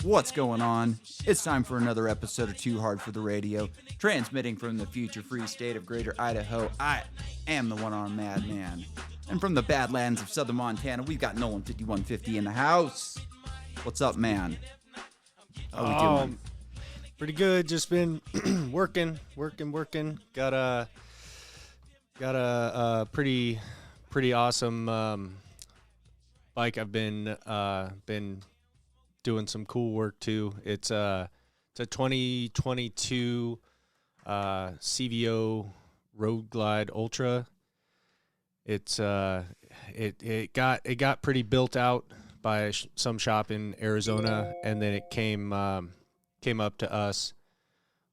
What's going on? It's time for another episode of Too Hard for the Radio, transmitting from the future-free state of Greater Idaho. I am the one-armed madman. And from the Badlands of Southern Montana, we've got Nolan 5150 in the house. What's up, man? How we doing? Pretty good. Just been working. Got a pretty awesome bike. I've been doing some cool work too. It's a 2022 CVO Road Glide Ultra. It's it got pretty built out by some shop in Arizona, and then it came up to us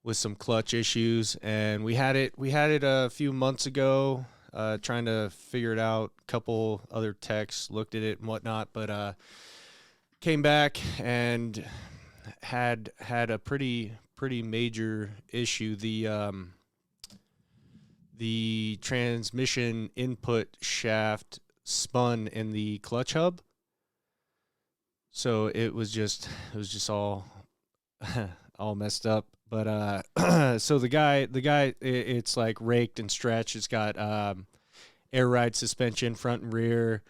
with some clutch issues, and we had it a few months ago, trying to figure it out. A couple other techs looked at it and whatnot, but came back and had a pretty major issue. The transmission input shaft spun in the clutch hub, so it was just all all messed up. But so the guy, it's like raked and stretched. It's got air ride suspension front and rear,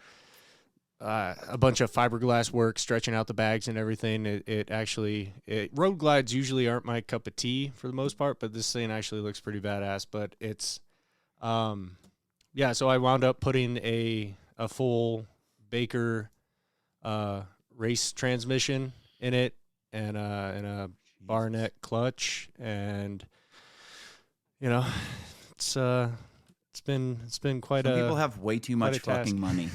a bunch of fiberglass work stretching out the bags and everything. Road glides usually aren't my cup of tea for the most part, but this thing actually looks pretty badass. But it's so I wound up putting a full Baker race transmission in it, and a Barnett clutch, and it's been quite Some people have way too much fucking money.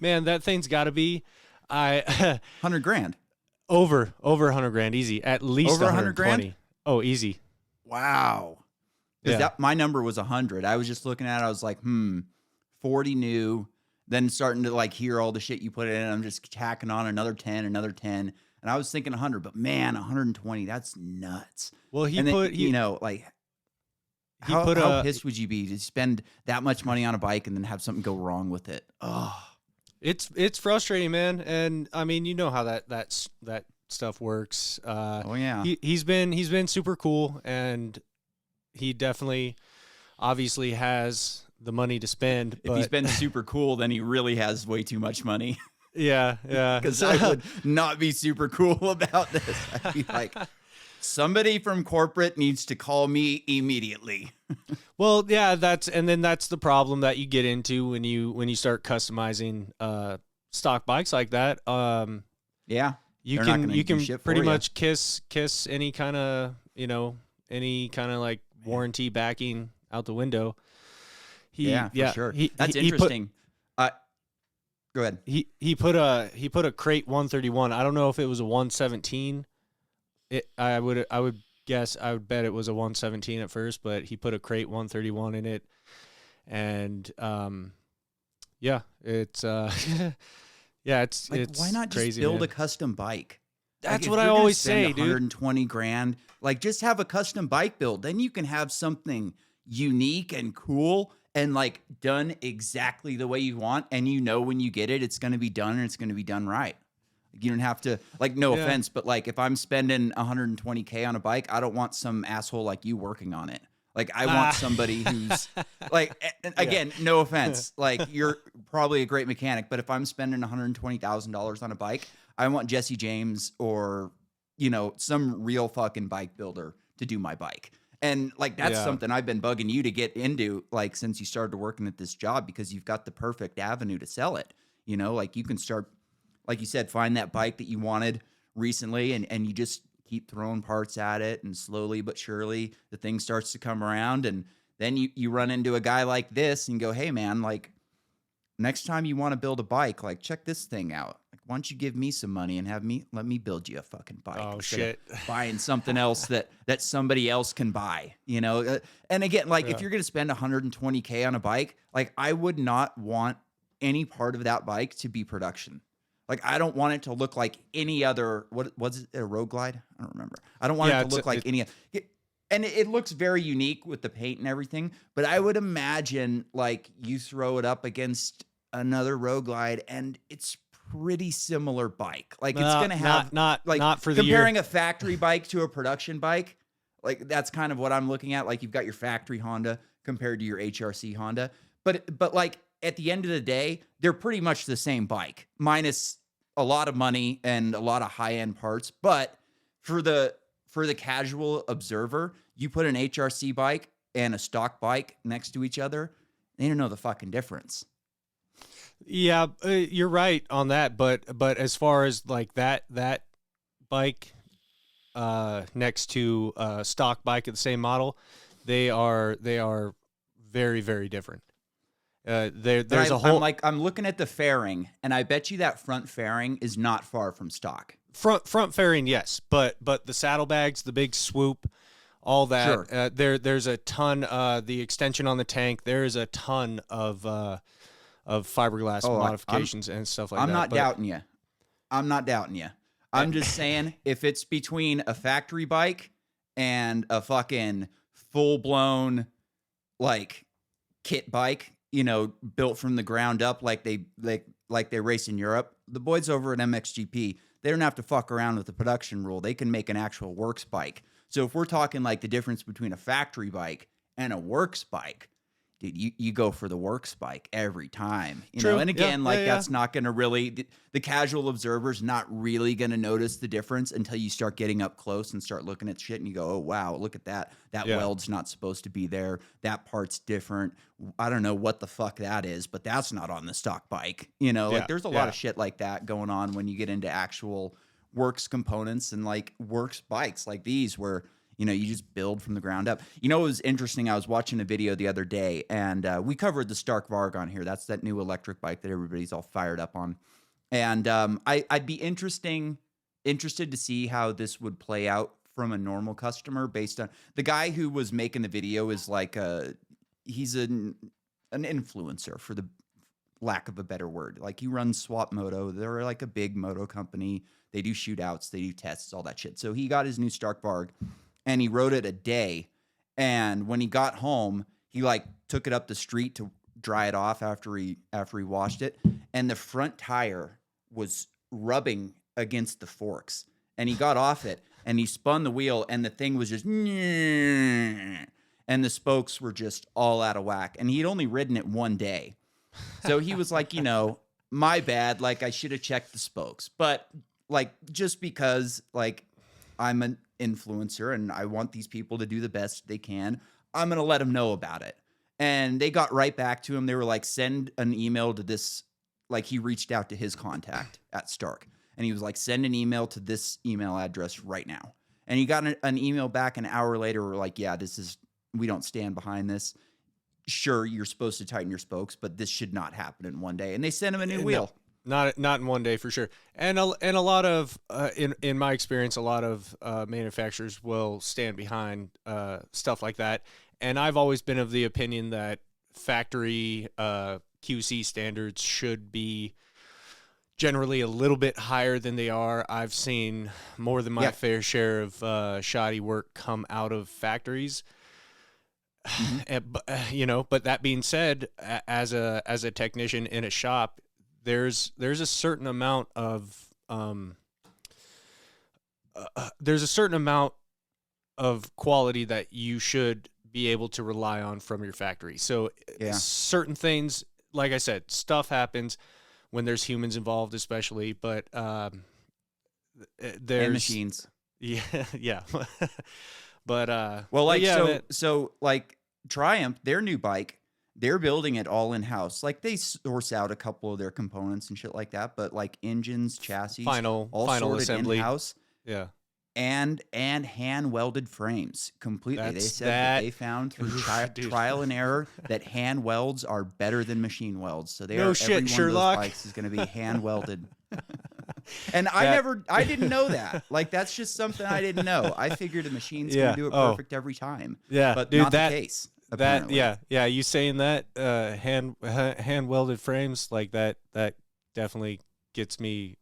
Man, that thing's got to be $100,000 over $100,000 easy, at least over $120,000. Oh, easy. Wow. Because my number was 100. I was just looking at it. I was like, 40 new. Then starting to like hear all the shit you put in. And I'm just tacking on another 10. And I was thinking 100, but man, 120, that's nuts. Well, how pissed would you be to spend that much money on a bike and then have something go wrong with it? Oh, it's frustrating, man. And I mean, you know how that stuff works. He's been super cool, and he definitely obviously has the money to spend. If he's been super cool, then he really has way too much money. Yeah. Because I would not be super cool about this. I'd be like, somebody from corporate needs to call me immediately. Well, yeah, that's the problem that you get into when you start customizing stock bikes like that. You can pretty much kiss any kind of like warranty backing out the window. For sure. That's interesting. Go ahead. He put a crate 131. I don't know if it was a 117. I would bet it was a 117 at first, but he put a crate 131 in it, and it's it's why not crazy, just build man. a custom bike? That's what I always say, dude. $120,000, like just have a custom bike build. Then you can have something unique and cool and like done exactly the way you want, and when you get it, it's going to be done and it's going to be done right. You don't have to, like, no offense, but like if I'm spending $120,000 on a bike, I don't want some asshole like you working on it. Like I want somebody who's like, again, no offense, like you're probably a great mechanic, but if I'm spending $120,000 on a bike, I want Jesse James or some real fucking bike builder to do my bike. And like that's something I've been bugging you to get into, like since you started working at this job, because you've got the perfect avenue to sell it. Like you can start, like you said, find that bike that you wanted recently, and you just keep throwing parts at it, and slowly but surely the thing starts to come around, and then you run into a guy like this and go, hey man, like next time you want to build a bike, like check this thing out. Like, why don't you give me some money and let me build you a fucking bike? Oh shit! Buying something else that somebody else can buy, And again, like if you're gonna spend $120,000 on a bike, like I would not want any part of that bike to be production. Like I don't want it to look like any other. What was it? A Road Glide? I don't remember. I don't want it to look like any. And it looks very unique with the paint and everything. But I would imagine like you throw it up against another Road Glide, and it's pretty similar bike. Like it's No, gonna have not for the year. comparing a factory bike to a production bike. Like that's kind of what I'm looking at. Like you've got your factory Honda compared to your HRC Honda, but like at the end of the day, they're pretty much the same bike, minus a lot of money and a lot of high end parts. But for the casual observer, you put an HRC bike and a stock bike next to each other, they don't know the fucking difference. Yeah, you're right on that. But as far as like that bike next to a stock bike of the same model, they are very, very different. There's a whole I'm looking at the fairing, and I bet you that front fairing is not far from stock. front fairing, yes, but the saddlebags, the big swoop, all that. Sure. There's a ton. The extension on the tank. There is a ton of fiberglass modifications and stuff like that. I'm not doubting you. I'm not doubting you. I'm just saying if it's between a factory bike and a fucking full blown like kit bike, you know, built from the ground up like they race in Europe, the boys over at MXGP, they don't have to fuck around with the production rule. They can make an actual works bike. So if we're talking like the difference between a factory bike and a works bike, dude, you go for the works bike every time, you True. know. And again, Yeah, that's not going to really the casual observer's not really going to notice the difference until you start getting up close and start looking at shit and you go, oh wow, look at that. That weld's not supposed to be there. That part's different. I don't know what the fuck that is, but that's not on the stock bike. You know, like there's a lot of shit like that going on when you get into actual works components and like works bikes like these where, you know, you just build from the ground up. You know, it was interesting. I was watching a video the other day, and we covered the Stark Varg on here. That's that new electric bike that everybody's all fired up on. And I'd be interested to see how this would play out from a normal customer based on the guy who was making the video is like he's an influencer, for the lack of a better word. Like he runs Swap Moto. They're like a big moto company. They do shootouts. They do tests, all that shit. So he got his new Stark Varg. And he rode it a day. And when he got home, he like took it up the street to dry it off after he washed it. And the front tire was rubbing against the forks. And he got off it and he spun the wheel and the thing was just, and the spokes were just all out of whack. And he'd only ridden it one day. So he was like, you know, my bad. Like I should have checked the spokes. But like, just because like I'm an influencer and I want these people to do the best they can, I'm going to let them know about it. And they got right back to him. They were like, send an email to this. Like he reached out to his contact at Stark and he was like, send an email to this email address right now. And he got an email back an hour later. We're like, yeah, we don't stand behind this. Sure, you're supposed to tighten your spokes, but this should not happen in one day. And they sent him a new wheel. Not in one day for sure. And a lot of in my experience, a lot of manufacturers will stand behind stuff like that. And I've always been of the opinion that factory QC standards should be generally a little bit higher than they are. I've seen more than my fair share of shoddy work come out of factories. Mm-hmm. But that being said, as a technician in a shop, there's a certain amount of quality that you should be able to rely on from your factory. So certain things, like I said, stuff happens when there's humans involved, especially, but there's and machines. Yeah. But so like Triumph, their new bike, they're building it all in-house. Like they source out a couple of their components and shit like that, but like engines, chassis, final assembly in-house. Yeah. And hand welded frames completely. They said that they found through trial and error that hand welds are better than machine welds. So every one of those bikes is going to be hand welded. And I didn't know that. Like that's just something I didn't know. I figured a machine's going to do it perfect every time. Yeah, but not the case. Apparently. You saying that hand welded frames like that definitely gets me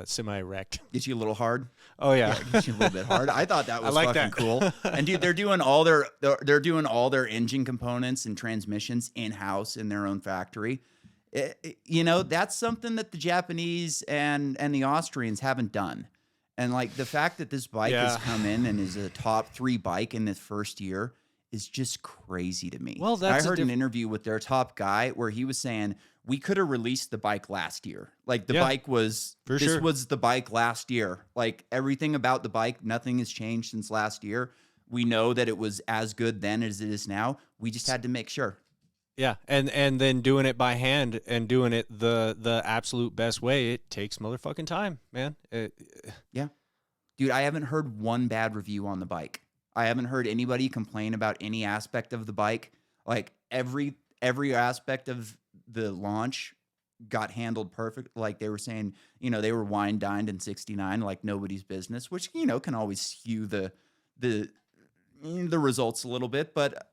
semi wrecked. Gets you a little hard. Oh yeah, gets you a little bit hard. I thought that was fucking cool. And dude, they're doing all their engine components and transmissions in house in their own factory. You know, that's something that the Japanese and the Austrians haven't done. And like the fact that this bike has Yeah. come in and is a top 3 bike in its first year is just crazy to me. Well, I that's a heard an diff interview with their top guy where he was saying we could have released the bike last year. Like the Yeah, bike was for this sure. was the bike last year. Like everything about the bike, nothing has changed since last year. We know that it was as good then as it is now. We just had to make sure. Yeah, and then doing it by hand and doing it the absolute best way, it takes motherfucking time, man. Yeah. Dude, I haven't heard one bad review on the bike. I haven't heard anybody complain about any aspect of the bike. Like every aspect of the launch got handled perfect. Like they were saying, you know, they were wine dined in 69 like nobody's business, which, you know, can always skew the the results a little bit, but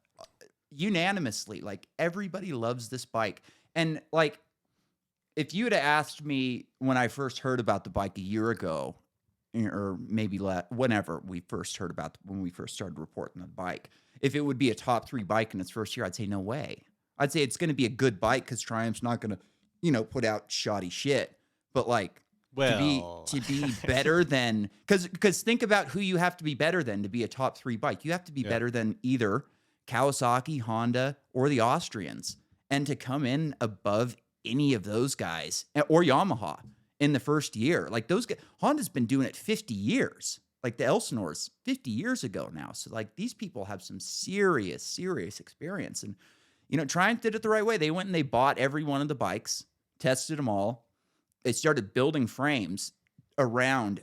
unanimously, like everybody loves this bike. And like if you had asked me when I first heard about the bike a year ago, or maybe whenever we first heard about when we first started reporting the bike, if it would be a top 3 bike in its first year, I'd say no way. I'd say it's going to be a good bike because Triumph's not going to, you know, put out shoddy shit. But like Well, to be better than because think about who you have to be better than to be a top 3 bike. You have to be yeah, better than either Kawasaki, Honda, or the Austrians, and to come in above any of those guys or Yamaha in the first year. Like those guys, Honda's been doing it 50 years. Like the Elsinore's 50 years ago now. So like these people have some serious experience. And you know, Triumph did it the right way. They went and they bought every one of the bikes, tested them all. They started building frames around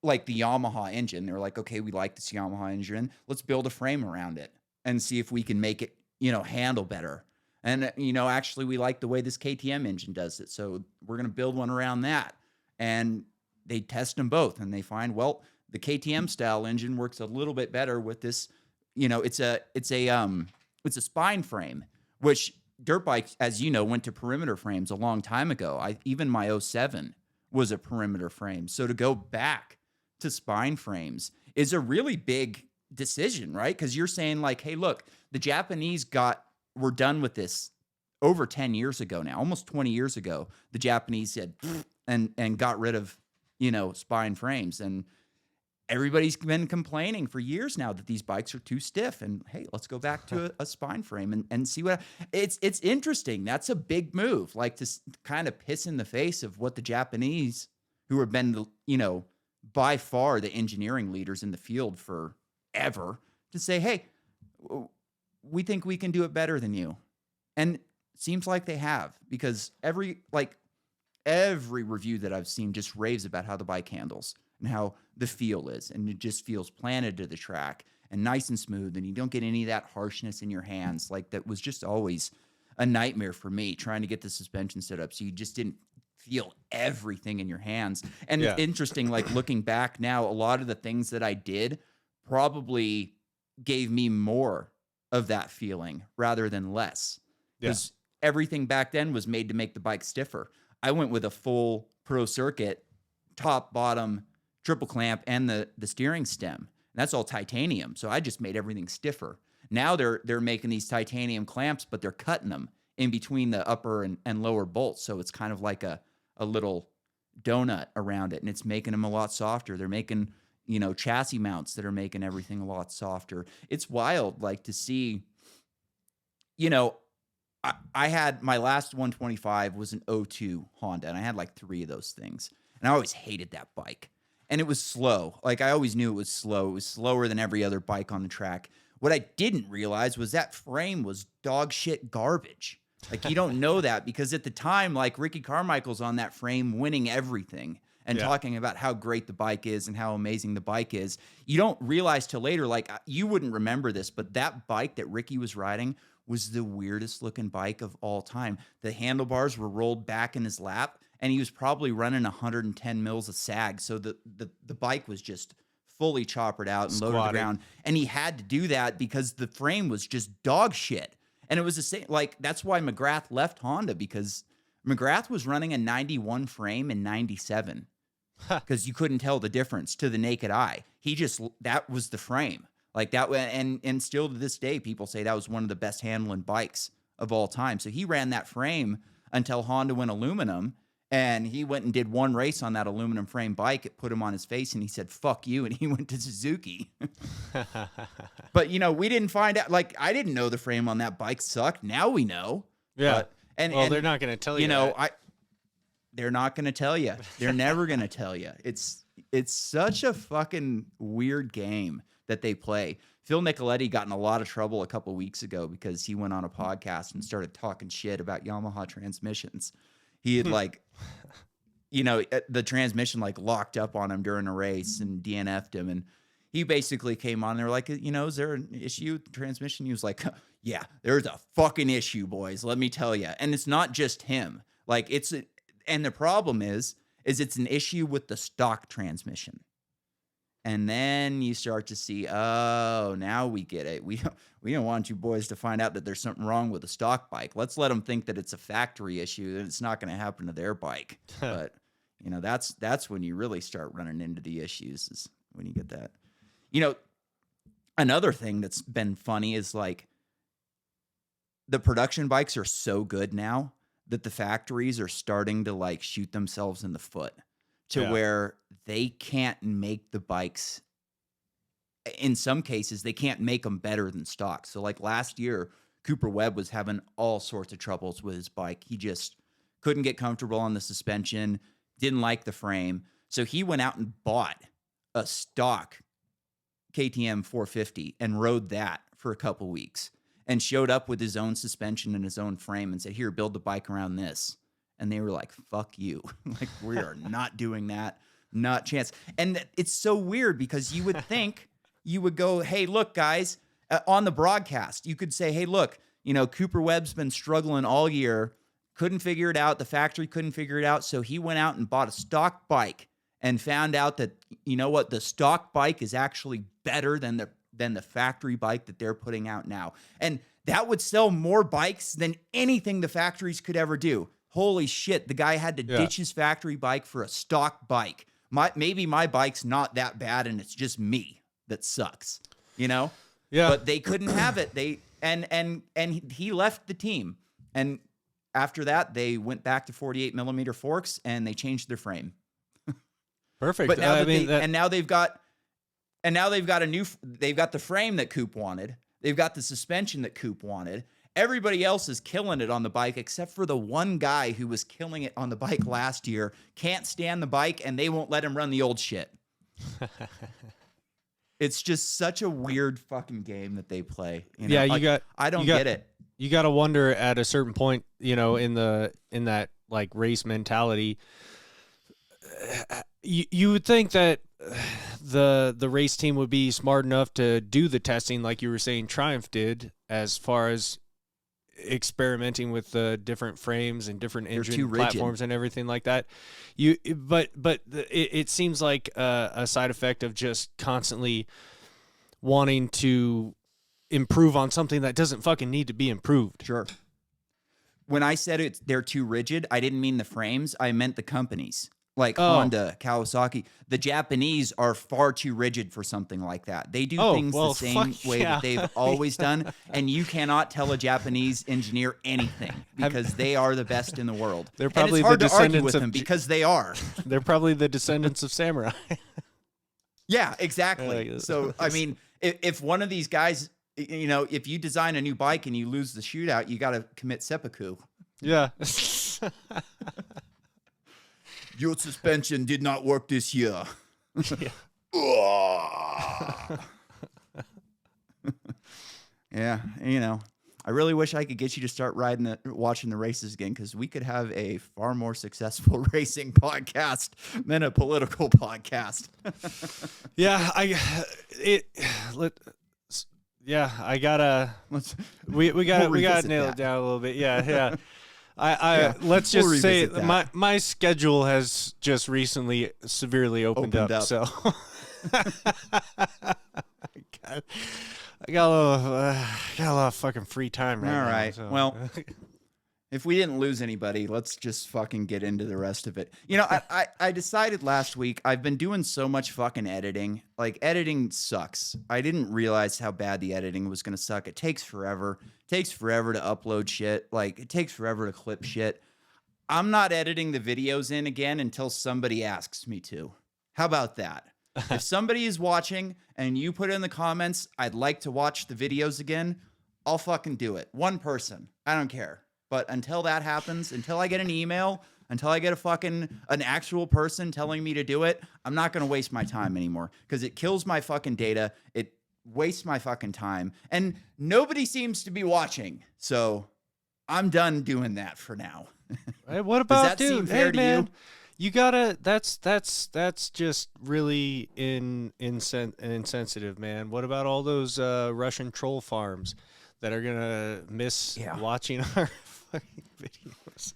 like the Yamaha engine. They were like, okay, we like this Yamaha engine. Let's build a frame around it and see if we can make it, you know, handle better. And, you know, actually, we like the way this KTM engine does it. So we're going to build one around that. And they test them both and they find, well, the KTM style engine works a little bit better with this. You know, it's a spine frame, which dirt bikes, as you know, went to perimeter frames a long time ago. Even my '07 was a perimeter frame. So to go back to spine frames is a really big decision, right? Because you're saying like, hey, look, the Japanese were done with this over 10 years ago now, almost 20 years ago. The Japanese said and got rid of, you know, spine frames. And everybody's been complaining for years now that these bikes are too stiff. And hey, let's go back to a spine frame and see what it's interesting. That's a big move, like to kind of piss in the face of what the Japanese, who have been, you know, by far the engineering leaders in the field forever, to say, hey, we think we can do it better than you. And it seems like they have, because every review that I've seen just raves about how the bike handles and how the feel is, and it just feels planted to the track and nice and smooth, and you don't get any of that harshness in your hands. Like that was just always a nightmare for me trying to get the suspension set up, so you just didn't feel everything in your hands. And yeah, it's interesting, like looking back now, a lot of the things that I did probably gave me more of that feeling rather than less, yeah, because everything back then was made to make the bike stiffer. I went with a full pro circuit, top, bottom, triple clamp, and the steering stem. And that's all titanium. So I just made everything stiffer. Now they're making these titanium clamps, but they're cutting them in between the upper and lower bolts. So it's kind of like a little donut around it, and it's making them a lot softer. They're making, you know, chassis mounts that are making everything a lot softer. It's wild, like to see, you know, I had my last 125 was an '02 Honda, and I had like 3 of those things. And I always hated that bike. And it was slow. Like I always knew it was slow. It was slower than every other bike on the track. What I didn't realize was that frame was dog shit garbage. Like you don't know that, because at the time, like Ricky Carmichael's on that frame winning everything and yeah, talking about how great the bike is and how amazing the bike is. You don't realize till later, like you wouldn't remember this, but that bike that Ricky was riding was the weirdest looking bike of all time. The handlebars were rolled back in his lap, and he was probably running 110 mils of sag. So the bike was just fully choppered out and low to the squatting. ground. And he had to do that because the frame was just dog shit. And it was the same, like, that's why McGrath left Honda, because McGrath was running a 91 frame in 97 because you couldn't tell the difference to the naked eye. That was the frame. Like that, and still to this day, people say that was one of the best handling bikes of all time. So he ran that frame until Honda went aluminum. And he went and did one race on that aluminum frame bike. It put him on his face and he said, fuck you. And he went to Suzuki. But, we didn't find out. Like, I didn't know the frame on that bike sucked. Now we know. Yeah. And they're not going to tell you they're not going to tell you. They're never going to tell you. It's such a fucking weird game that they play. Phil Nicoletti got in a lot of trouble a couple weeks ago because he went on a podcast and started talking shit about Yamaha transmissions. He had the transmission locked up on him during a race and DNF'd him. And he basically came on. They were like, is there an issue with the transmission? He was like, yeah, there's a fucking issue, boys. Let me tell you. And it's not just him. And the problem is it's an issue with the stock transmission. And then you start to see, oh, now we get it. We don't want you boys to find out that there's something wrong with the stock bike. Let's let them think that it's a factory issue and it's not going to happen to their bike. But, that's when you really start running into the issues is when you get that. Another thing that's been funny is the production bikes are so good now that the factories are starting to shoot themselves in the foot to where they can't make the bikes. In some cases, they can't make them better than stock. So last year, Cooper Webb was having all sorts of troubles with his bike. He just couldn't get comfortable on the suspension, didn't like the frame. So he went out and bought a stock KTM 450 and rode that for a couple weeks and showed up with his own suspension and his own frame and said, here, build the bike around this. And they were like, fuck you. We are not doing that. Not chance. And it's so weird because you would think you would go, hey, look, guys, on the broadcast, you could say, hey, look, Cooper Webb's been struggling all year, couldn't figure it out. The factory couldn't figure it out. So he went out and bought a stock bike and found out that, the stock bike is actually better than the factory bike that they're putting out now. And that would sell more bikes than anything the factories could ever do. Holy shit, the guy had to ditch his factory bike for a stock bike. Maybe my bike's not that bad and it's just me that sucks, Yeah. But they couldn't have it. And he left the team. And after that, they went back to 48 millimeter forks and they changed their frame. Perfect. But now they've got the frame that Coop wanted. They've got the suspension that Coop wanted. Everybody else is killing it on the bike except for the one guy who was killing it on the bike last year, can't stand the bike, and they won't let him run the old shit. It's just such a weird fucking game that they play. I don't get it. You got to wonder at a certain point, in that race mentality, you would think that the race team would be smart enough to do the testing like you were saying Triumph did as far as experimenting with the different frames and different engine platforms and everything like that. It seems like a side effect of just constantly wanting to improve on something that doesn't fucking need to be improved. Sure. When I said they're too rigid, I didn't mean the frames. I meant the companies. Honda, Kawasaki. The Japanese are far too rigid for something like that. They do things the same way that they've always done, and you cannot tell a Japanese engineer anything because they are the best in the world. They're probably and it's hard the to argue descendants with of them because they are. They're probably the descendants of samurai. Yeah, exactly. So, I mean, if one of these guys, if you design a new bike and you lose the shootout, you got to commit seppuku. Yeah. Your suspension did not work this year. Yeah, I really wish I could get you to start watching the races again because we could have a far more successful racing podcast than a political podcast. We gotta nail it down a little bit. Yeah. Let's just say my schedule has just recently severely opened up. So I got a lot of fucking free time right now. All right. So. Well, if we didn't lose anybody, let's just fucking get into the rest of it. I decided last week I've been doing so much fucking editing. Editing sucks. I didn't realize how bad the editing was going to suck. It takes forever. It takes forever to upload shit. It takes forever to clip shit. I'm not editing the videos in again until somebody asks me to. How about that? If somebody is watching and you put in the comments, I'd like to watch the videos again, I'll fucking do it. One person. I don't care. But until that happens, until I get an email, until I get an actual person telling me to do it, I'm not going to waste my time anymore because it kills my fucking data. It wastes my fucking time. And nobody seems to be watching. So I'm done doing that for now. Hey, what about, that seem dude? fair Hey, to man, you? you gotta. That's just really insensitive, man. What about all those Russian troll farms that are gonna miss Yeah. watching our fucking videos?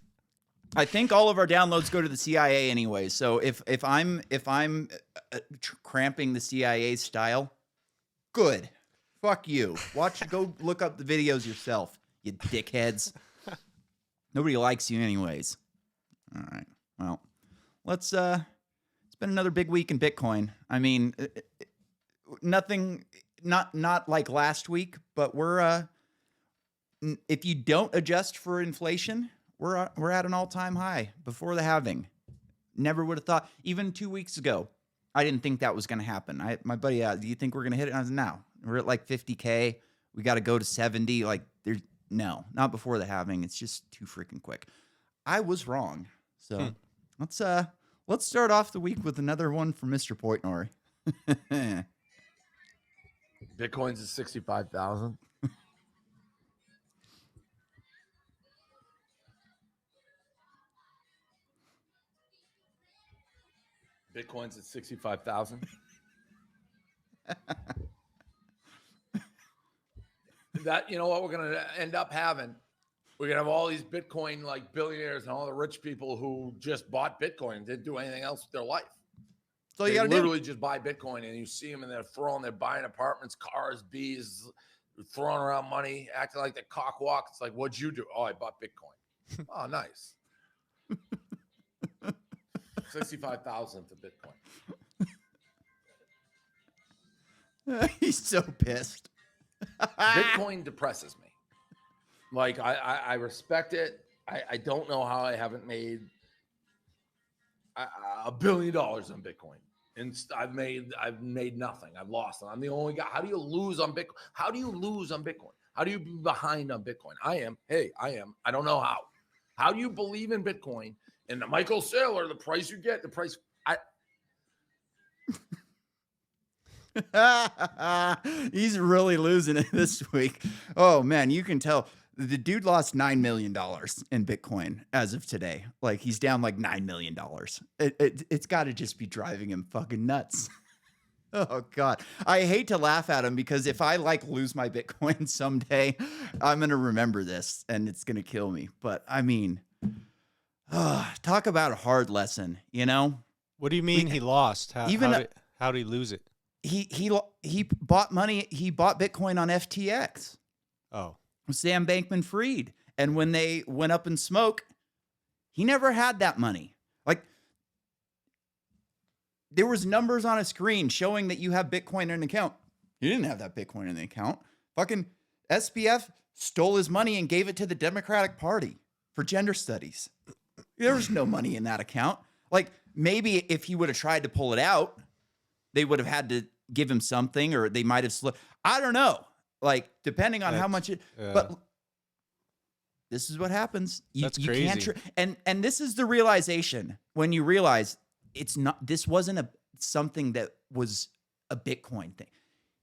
I think all of our downloads go to the CIA anyway. So if I'm cramping the CIA style, good. Fuck you. Go look up the videos yourself, you dickheads. Nobody likes you anyways. All right. Well, let's it's been another big week in Bitcoin. I mean, nothing not like last week, but we're if you don't adjust for inflation, we're at an all-time high before the halving. Never would have thought. Even 2 weeks ago, I didn't think that was going to happen. My buddy, do you think we're going to hit it? I was no. We're at like 50K. We got to go to 70. Like there's no, not before the halving. It's just too freaking quick. I was wrong. So let's start off the week with another one from Mr. Portnoy. Bitcoin's at 65,000. Bitcoin's at 65,000. That, you know what we're going to end up having? We're going to have all these Bitcoin like billionaires and all the rich people who just bought Bitcoin and didn't do anything else with their life. So They you got to literally just buy Bitcoin, and you see them and they're buying apartments, cars, bees, throwing around money, acting like they cock walk. It's like, what'd you do? Oh, I bought Bitcoin. Oh, nice. 65,000 to Bitcoin. He's so pissed. Bitcoin depresses me. Like I respect it. I don't know how I haven't made $1 billion on Bitcoin. And I've made nothing. I've lost. I'm the only guy. How do you lose on Bitcoin? How do you lose on Bitcoin? How do you be behind on Bitcoin? I am. I don't know how. How do you believe in Bitcoin? And the Michael Saylor, the price you get, the price. He's really losing it this week. Oh man, you can tell the dude lost $9 million in Bitcoin as of today. Like he's down like $9 million. It's got to just be driving him fucking nuts. Oh God, I hate to laugh at him because if I like lose my Bitcoin someday, I'm gonna remember this and it's gonna kill me. But I mean, talk about a hard lesson, you know? What do you mean he lost? How did he lose it? He bought money. He bought Bitcoin on FTX. Oh, Sam Bankman-Fried. And when they went up in smoke, he never had that money. Like there was numbers on a screen showing that you have Bitcoin in an account. He didn't have that Bitcoin in the account. Fucking SBF stole his money and gave it to the Democratic Party for gender studies. There was no money in that account. Like maybe if he would have tried to pull it out, they would have had to give him something, or they might have slipped. I don't know. Like depending on how much it. But this is what happens. That's you crazy. Can't and this is the realization when you realize it's not. This wasn't something that was a Bitcoin thing.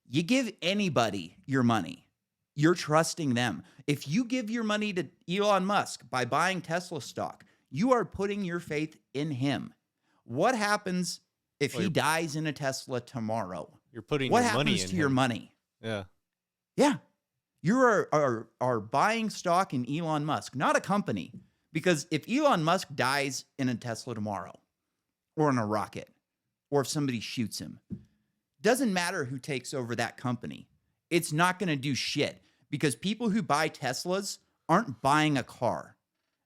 You give anybody your money, you're trusting them. If you give your money to Elon Musk by buying Tesla stock, you are putting your faith in him. What happens if he dies in a Tesla tomorrow? You're putting what your money happens in to your him. money? Yeah. Yeah. You are buying stock in Elon Musk, not a company. Because if Elon Musk dies in a Tesla tomorrow, or in a rocket, or if somebody shoots him, doesn't matter who takes over that company. It's not going to do shit, because people who buy Teslas aren't buying a car.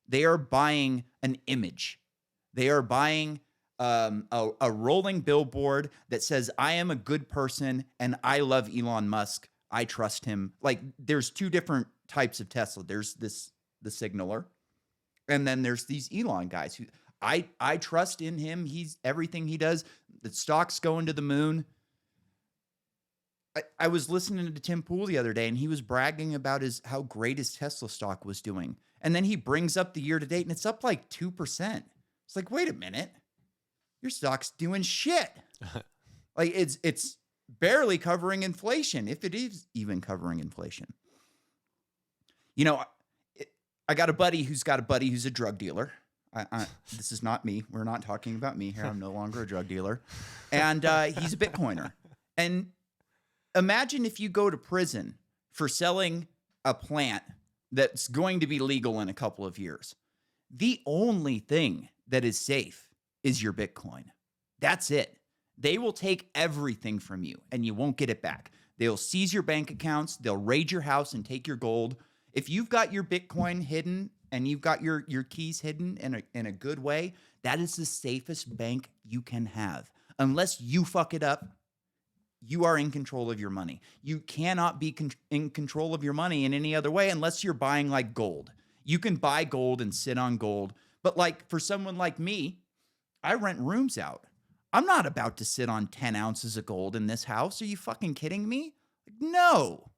They are buying an image. They are buying a rolling billboard that says, I am a good person and I love Elon Musk. I trust him. Like there's two different types of Tesla. There's the signaler, And then there's these Elon guys who I trust in him. He's everything he does. The stock's going to the moon. I was listening to Tim Pool the other day, and he was bragging about how great his Tesla stock was doing. And then he brings up the year to date, and it's up like 2%. It's like, wait a minute, your stock's doing shit. Like it's barely covering inflation, if it is even covering inflation. You know, I got a buddy who's a drug dealer. This is not me. We're not talking about me here. I'm no longer a drug dealer. And he's a Bitcoiner. And imagine if you go to prison for selling a plant that's going to be legal in a couple of years. The only thing that is safe is your Bitcoin. That's it. They will take everything from you and you won't get it back. They'll seize your bank accounts. They'll raid your house and take your gold. If you've got your Bitcoin hidden and you've got your keys hidden in a good way, that is the safest bank you can have. Unless you fuck it up, you are in control of your money. You cannot be in control of your money in any other way unless you're buying like gold. You can buy gold and sit on gold. But like for someone like me, I rent rooms out. I'm not about to sit on 10 ounces of gold in this house. Are you fucking kidding me? No.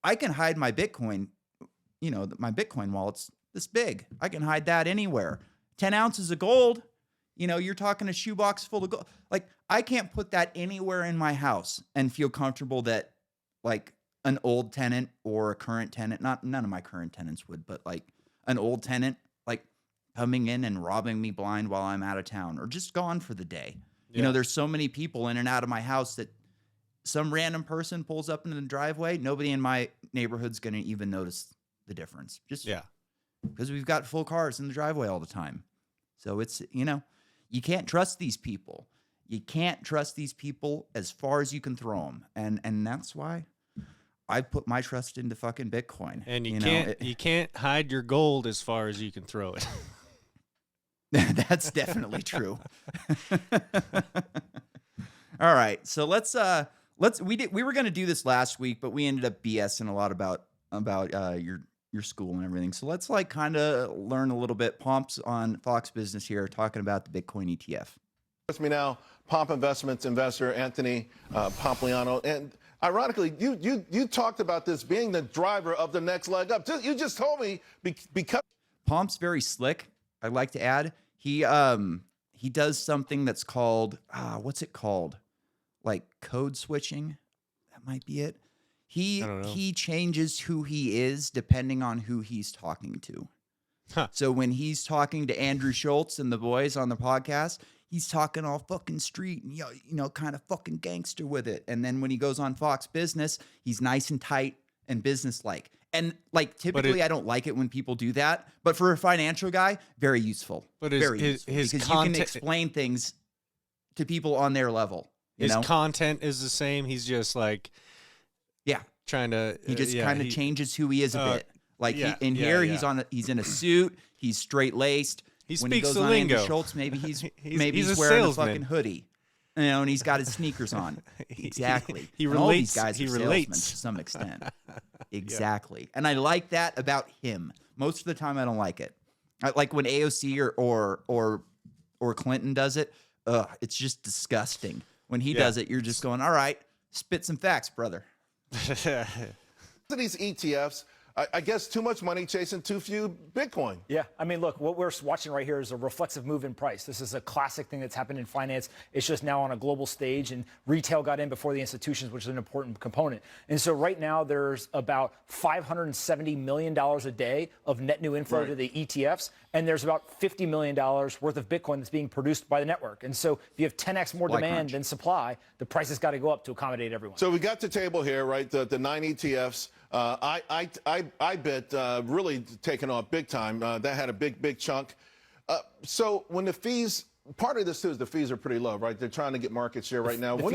I can hide my Bitcoin, my Bitcoin wallet's this big. I can hide that anywhere. 10 ounces of gold, you're talking a shoebox full of gold. Like, I can't put that anywhere in my house and feel comfortable that, like, an old tenant or a current tenant, none of my current tenants would, but, like, an old tenant, like, coming in and robbing me blind while I'm out of town or just gone for the day. Yeah. There's so many people in and out of my house that some random person pulls up into the driveway. Nobody in my neighborhood's going to even notice the difference. Just because we've got full cars in the driveway all the time. So it's, you can't trust these people. You can't trust these people as far as you can throw them. And that's why I put my trust into fucking Bitcoin. And you can't hide your gold as far as you can throw it. That's definitely true. All right. So we were going to do this last week, but we ended up BSing a lot about your school and everything. So let's like kind of learn a little bit. Pomp's on Fox Business here talking about the Bitcoin ETF. With me now, Pomp Investments investor Anthony Pompliano. And ironically, you talked about this being the driver of the next leg up. You just told me because Pomp's very slick. I'd like to add he does something that's called what's it called? Like code switching. That might be it. He changes who he is depending on who he's talking to. Huh. So when he's talking to Andrew Schultz and the boys on the podcast, he's talking all fucking street and kind of fucking gangster with it. And then when he goes on Fox Business, he's nice and tight and businesslike. And like typically, I don't like it when people do that. But for a financial guy, very useful. But very useful his because content, you can explain things to people on their level. His content is the same. He's just like, trying to. He just kind of changes who he is a bit. Like here, he's in a suit. He's straight laced. When he speaks goes the on lingo. Andrew Schultz, maybe he's a wearing salesman. a fucking hoodie. And he's got his sneakers on. Exactly. He And relates. all these guys He are salesmen relates to some extent. Exactly. And I like that about him. Most of the time, I don't like it. Like when AOC or Clinton does it. It's just disgusting. When he does it, you're just going, all right, spit some facts, brother. these ETFs, I guess too much money chasing too few Bitcoin. Yeah, I mean, look, what we're watching right here is a reflexive move in price. This is a classic thing that's happened in finance. It's just now on a global stage, and retail got in before the institutions, which is an important component. And so right now there's about $570 million a day of net new inflow to the ETFs, and there's about $50 million worth of Bitcoin that's being produced by the network. And so if you have 10x more demand than supply, the price has got to go up to accommodate everyone. So we got the table here, right? The 9 ETFs. I bet really taking off big time. That had a big chunk. So when the fees, part of this too is the fees are pretty low, right? They're trying to get market share right now. The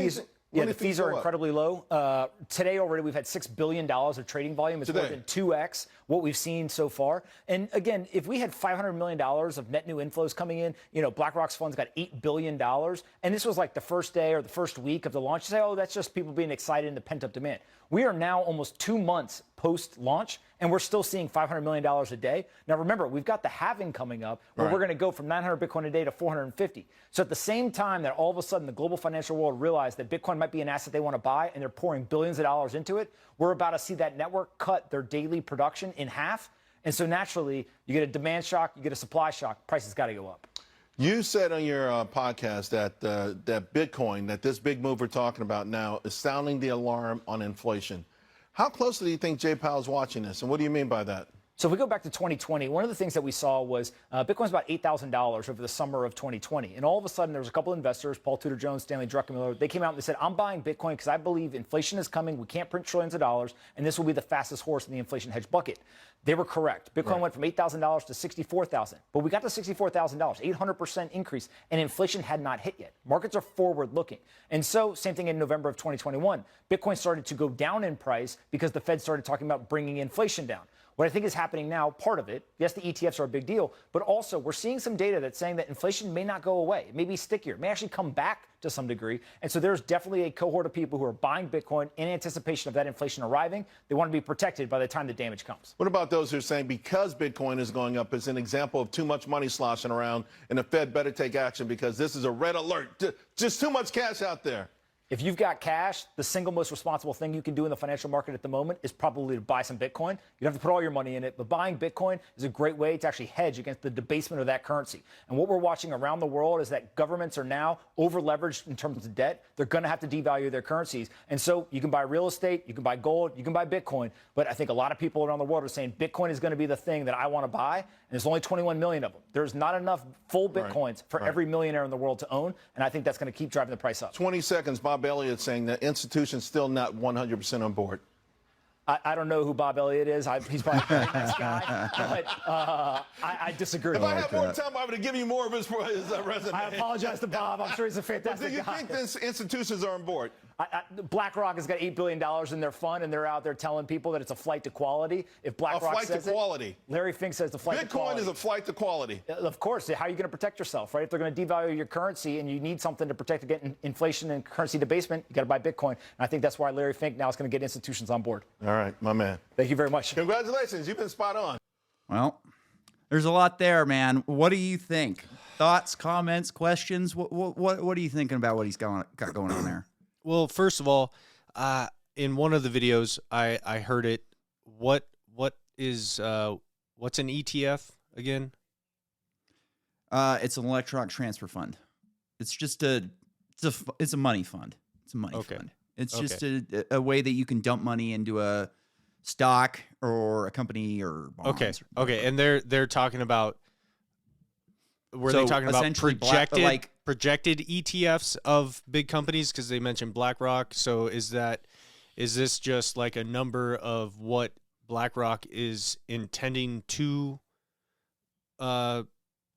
fees are incredibly low. Today already we've had $6 billion of trading volume. It's more than 2x what we've seen so far. And again, if we had $500 million of net new inflows coming in, BlackRock's fund's got $8 billion. And this was like the first day or the first week of the launch. You say, oh, that's just people being excited and the pent up demand. We are now almost 2 months post-launch, and we're still seeing $500 million a day. Now, remember, we've got the halving coming up where we're going to go from 900 Bitcoin a day to 450. So at the same time that all of a sudden the global financial world realized that Bitcoin might be an asset they want to buy and they're pouring billions of dollars into it, we're about to see that network cut their daily production in half. And so naturally, you get a demand shock, you get a supply shock, prices got to go up. You said on your podcast that that Bitcoin, that this big move we're talking about now, is sounding the alarm on inflation. How closely do you think Jay Powell's watching this, and what do you mean by that? So if we go back to 2020, one of the things that we saw was Bitcoin's about $8,000 over the summer of 2020. And all of a sudden, there was a couple of investors, Paul Tudor Jones, Stanley Druckenmiller, they came out and they said, I'm buying Bitcoin because I believe inflation is coming. We can't print trillions of dollars, and this will be the fastest horse in the inflation hedge bucket. They were correct. Bitcoin went from $8,000 to $64,000. But we got to $64,000, 800% increase, and inflation had not hit yet. Markets are forward looking. And so, same thing in November of 2021. Bitcoin started to go down in price because the Fed started talking about bringing inflation down. What I think is happening now, part of it, yes, the ETFs are a big deal, but also we're seeing some data that's saying that inflation may not go away. It may be stickier. It may actually come back to some degree. And so there's definitely a cohort of people who are buying Bitcoin in anticipation of that inflation arriving. They want to be protected by the time the damage comes. What about those who are saying because Bitcoin is going up, it's an example of too much money sloshing around and the Fed better take action because this is a red alert? Just too much cash out there. If you've got cash, the single most responsible thing you can do in the financial market at the moment is probably to buy some Bitcoin. You don't have to put all your money in it, but buying Bitcoin is a great way to actually hedge against the debasement of that currency. And what we're watching around the world is that governments are now over-leveraged in terms of debt. They're going to have to devalue their currencies. And so you can buy real estate, you can buy gold, you can buy Bitcoin. But I think a lot of people around the world are saying Bitcoin is going to be the thing that I want to buy. And there's only 21 million of them. There's not enough full Bitcoins for every millionaire in the world to own. And I think that's going to keep driving the price up. 20 seconds, Bob Elliott saying that institutions still not 100% on board. I don't know who Bob Elliott is. He's probably a very nice guy, but I disagree. If I had more time, I would have given you more of his resume. I apologize to Bob. I'm sure he's a But fantastic do you guy. think the institutions are on board? BlackRock has got $8 billion in their fund, and they're out there telling people that it's a flight to quality. If BlackRock flight to says quality. it, Larry Fink says the flight to quality. Bitcoin is a flight to quality. Of course. How are you going to protect yourself, right? If they're going to devalue your currency and you need something to protect against inflation and currency debasement, you got to buy Bitcoin. And I think that's why Larry Fink now is going to get institutions on board. All right, my man. Thank you very much. Congratulations. You've been spot on. Well, there's a lot there, man. What do you think? Thoughts, comments, questions? What are you thinking about what he's got going on there? Well, first of all, in one of the videos, I heard it. What's an ETF again? It's an electronic transfer fund. It's just it's a money fund. It's a money fund. It's just a way that you can dump money into a stock or a company or bonds. Okay. And they're talking about. Were So they talking about essentially projected ETFs of big companies? Because they mentioned BlackRock. So is this just like a number of what BlackRock is intending to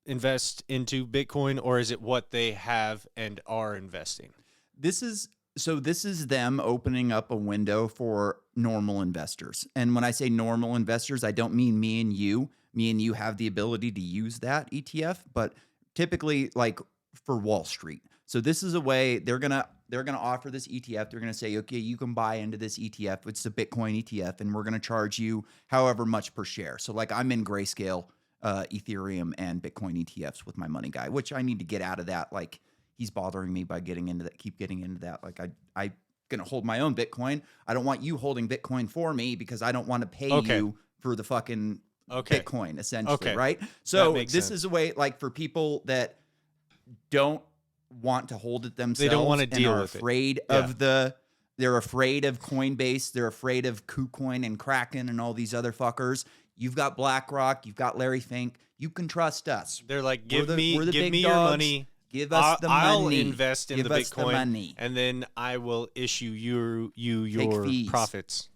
invest into Bitcoin, or is it what they have and are investing? This is them opening up a window for normal investors. And when I say normal investors, I don't mean me and you. Me and you have the ability to use that ETF, but typically like for Wall Street. So this is a way they're gonna offer this ETF. They're gonna say, okay, you can buy into this ETF. It's a Bitcoin ETF, and we're gonna charge you however much per share. So like I'm in Grayscale, Ethereum, and Bitcoin ETFs with my money guy, which I need to get out of that. Like he's bothering me by getting into that. Keep getting into that. Like I gonna hold my own Bitcoin. I don't want you holding Bitcoin for me because I don't want to pay you for the fucking Bitcoin, essentially, right? So this is a way, like, for people that don't want to hold it themselves, they don't want to deal and are with afraid it. of they're afraid of Coinbase, they're afraid of KuCoin and Kraken and all these other fuckers. You've got BlackRock, you've got Larry Fink. You can trust us. They're like, give me your your money. Give us the I'll money. invest in Give the us Bitcoin, the money. and then I will issue your fees. profits.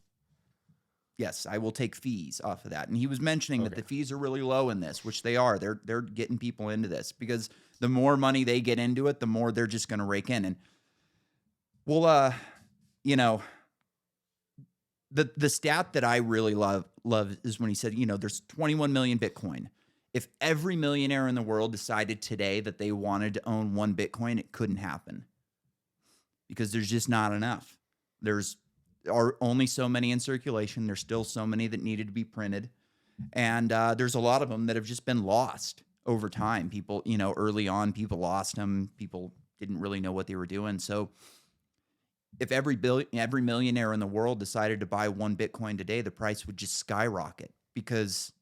Yes, I will take fees off of that. And he was mentioning that the fees are really low in this, which they are. They're getting people into this because the more money they get into it, the more they're just going to rake in. And well, the stat that I really love is when he said, there's 21 million Bitcoin. If every millionaire in the world decided today that they wanted to own one Bitcoin, it couldn't happen because there's just not enough. There's are only so many in circulation. There's still so many that needed to be printed. And there's a lot of them that have just been lost over time. People, early on, people lost them. People didn't really know what they were doing. So if every millionaire in the world decided to buy one Bitcoin today, the price would just skyrocket, because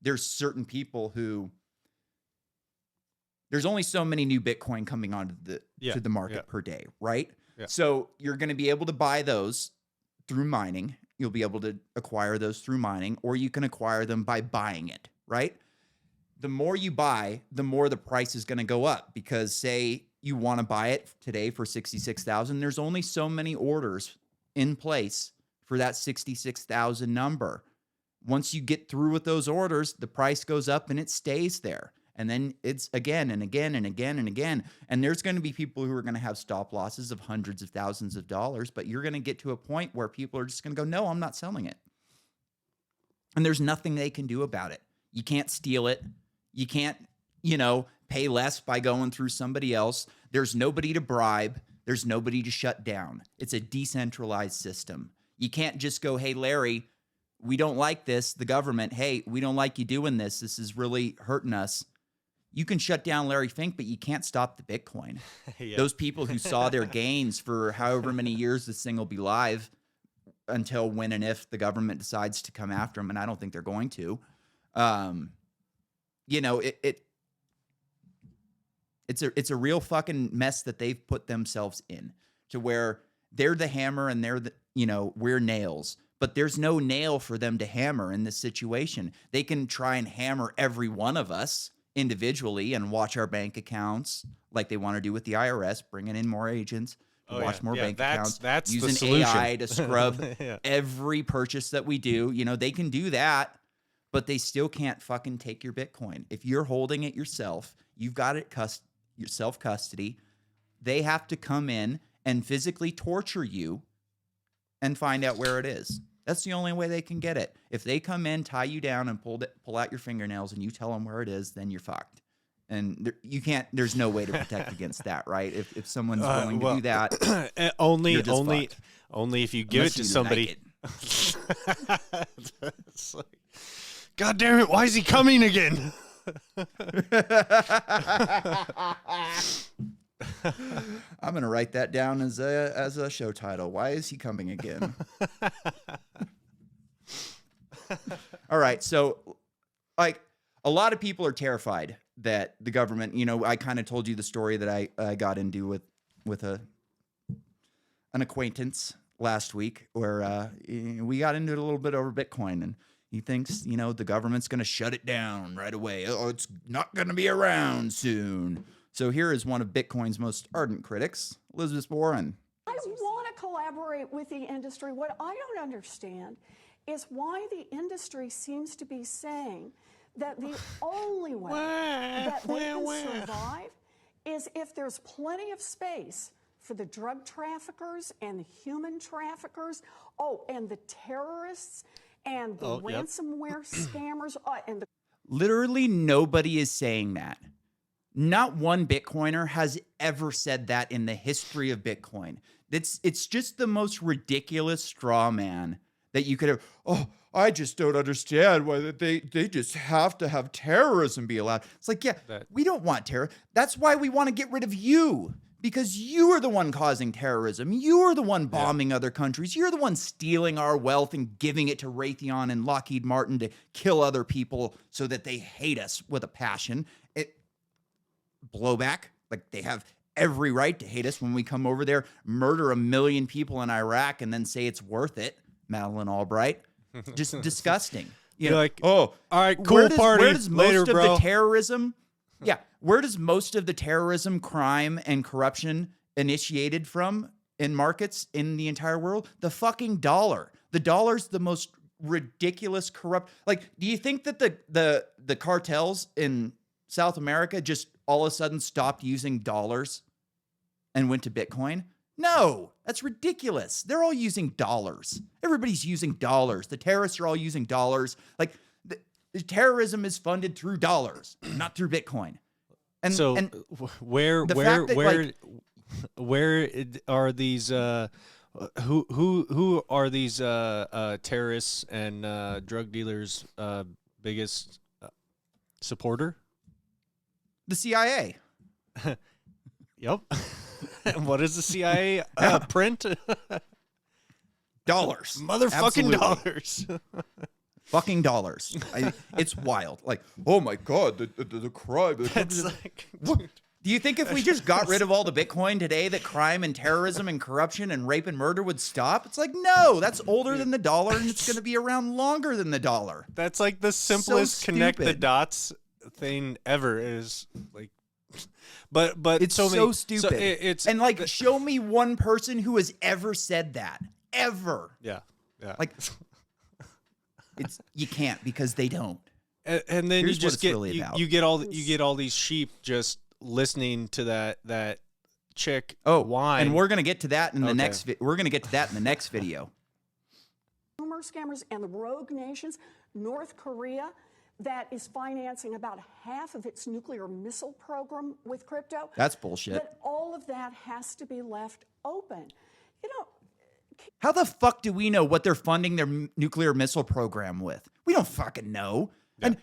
there's certain people who, there's only so many new Bitcoin coming onto the market per day, right? Yeah. So you're going to be able to buy those through mining. You'll be able to acquire those through mining, or you can acquire them by buying it, right? The more you buy, the more the price is going to go up, because say you want to buy it today for 66,000, there's only so many orders in place for that 66,000 number. Once you get through with those orders, the price goes up and it stays there. And then it's again and again and again and again. And there's going to be people who are going to have stop losses of hundreds of thousands of dollars, but you're going to get to a point where people are just going to go, no, I'm not selling it. And there's nothing they can do about it. You can't steal it. You can't, pay less by going through somebody else. There's nobody to bribe. There's nobody to shut down. It's a decentralized system. You can't just go, hey, Larry, we don't like this. The government, hey, we don't like you doing this. This is really hurting us. You can shut down Larry Fink, but you can't stop the Bitcoin. Yeah. Those people who saw their gains for however many years this thing will be live, until when and if the government decides to come after them, and I don't think they're going to. It's a real fucking mess that they've put themselves in, to where they're the hammer and they're the, we're nails. But there's no nail for them to hammer in this situation. They can try and hammer every one of us individually and watch our bank accounts like they want to do with the IRS, bringing in more agents to watch more bank accounts, that's using the solution. AI to scrub Yeah. every purchase that we do. They can do that, but they still can't fucking take your Bitcoin. If you're holding it yourself, you've got it your self-custody. They have to come in and physically torture you and find out where it is. That's the only way they can get it. If they come in, tie you down, and pull out your fingernails, and you tell them where it is, then you're fucked. And you can't. There's no way to protect against that, right? If someone's willing to do that, only you're just fucked. if you give Unless it to you somebody. like it. It's like, God damn it! Why is he coming again? I'm gonna write that down as a show title. Why is he coming again? All right, so like a lot of people are terrified that the government. I kind of told you the story that I got into with an acquaintance last week, where we got into it a little bit over Bitcoin, and he thinks the government's going to shut it down right away. Oh, it's not going to be around soon. So here is one of Bitcoin's most ardent critics, Elizabeth Warren. I want to collaborate with the industry. What I don't understand is why the industry seems to be saying that the only way that they can survive is if there's plenty of space for the drug traffickers and the human traffickers, and the terrorists and the ransomware scammers, and the... Literally nobody is saying that. Not one Bitcoiner has ever said that in the history of Bitcoin. It's just the most ridiculous straw man that you could have. Oh, I just don't understand why they just have to have terrorism be allowed. It's like, we don't want terror. That's why we want to get rid of you, because you are the one causing terrorism. You are the one bombing other countries. You're the one stealing our wealth and giving it to Raytheon and Lockheed Martin to kill other people so that they hate us with a passion. Blowback, like they have every right to hate us when we come over there, murder 1 million people in Iraq, and then say it's worth it. Madeleine Albright, just disgusting. You're like, all right, cool party. Where does most Later, of bro. the terrorism? Yeah, where does most of the terrorism, crime, and corruption initiated from in markets in the entire world? The fucking dollar. The dollar's the most ridiculous, corrupt. Like, do you think that the cartels in South America just all of a sudden stopped using dollars and went to Bitcoin? No, that's ridiculous. They're all using dollars. Everybody's using dollars. The terrorists are all using dollars. Like the terrorism is funded through dollars, not through Bitcoin. And so where are these Who are these terrorists and drug dealers' biggest supporter? The CIA. Yep. And what is the CIA print? Dollars. Motherfucking Absolutely. dollars. Fucking dollars. It's wild. Like, oh my God, the crime. That's like, Do you think if we just got rid of all the Bitcoin today that crime and terrorism and corruption and rape and murder would stop? It's like, no, that's older than the dollar and it's going to be around longer than the dollar. that's like the simplest connect the stupid. dots thing ever. Is like, but It's so, so many, stupid. it's and like, show me one person who has ever said that. Ever. yeah. Like, you can't because they don't. And then Here's you what just it's get really about. you get all these sheep just listening to that chick whine. and we're gonna get to that in the Okay. next. We're gonna get to that in the next video. Scammers and the rogue nations, North Korea, that is financing about half of its nuclear missile program with crypto. That's bullshit. But all of that has to be left open. You know, How the fuck do we know what they're funding their nuclear missile program with? We don't fucking know. And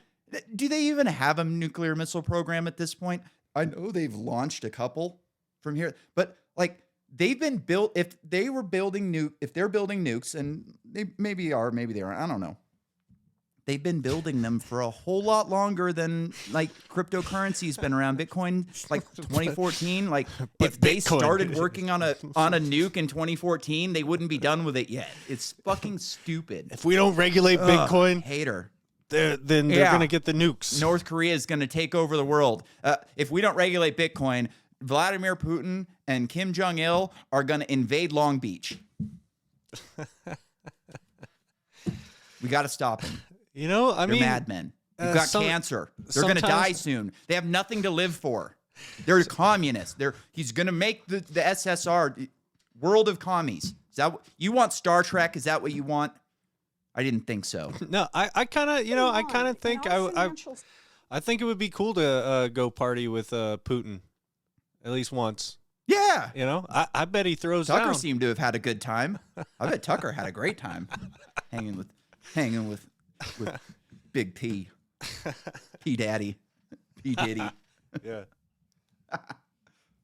do they even have a nuclear missile program at this point? I know they've launched a couple from here, but like they've been built. If they were building if they're building nukes, and they maybe are, maybe they aren't. I don't know. They've been building them for a whole lot longer than like cryptocurrency's been around. Bitcoin, like 2014. Like if they Bitcoin- started working on a nuke in 2014, they wouldn't be done with it yet. It's fucking stupid. if we don't regulate Bitcoin, Hater. then they're Yeah. gonna get the nukes. North Korea is going to take over the world. If we don't regulate Bitcoin, Vladimir Putin and Kim Jong Il are going to invade Long Beach. We got to stop them. You know, I They're mean, madmen. They've got some- cancer. They're going to die sometimes- soon. They have nothing to live for. They're communists. He's going to make the SSR world of commies. Is that what, you want Star Trek? Is that what you want? I didn't think so. no, I kind of, you know, I kind of in think our I financial think it would be cool to go party with Putin, at least once. Yeah. You know, I bet he throws Tucker down. seemed to have had a good time. I bet Tucker had a great time hanging with Big P, P Daddy, P Diddy. Yeah.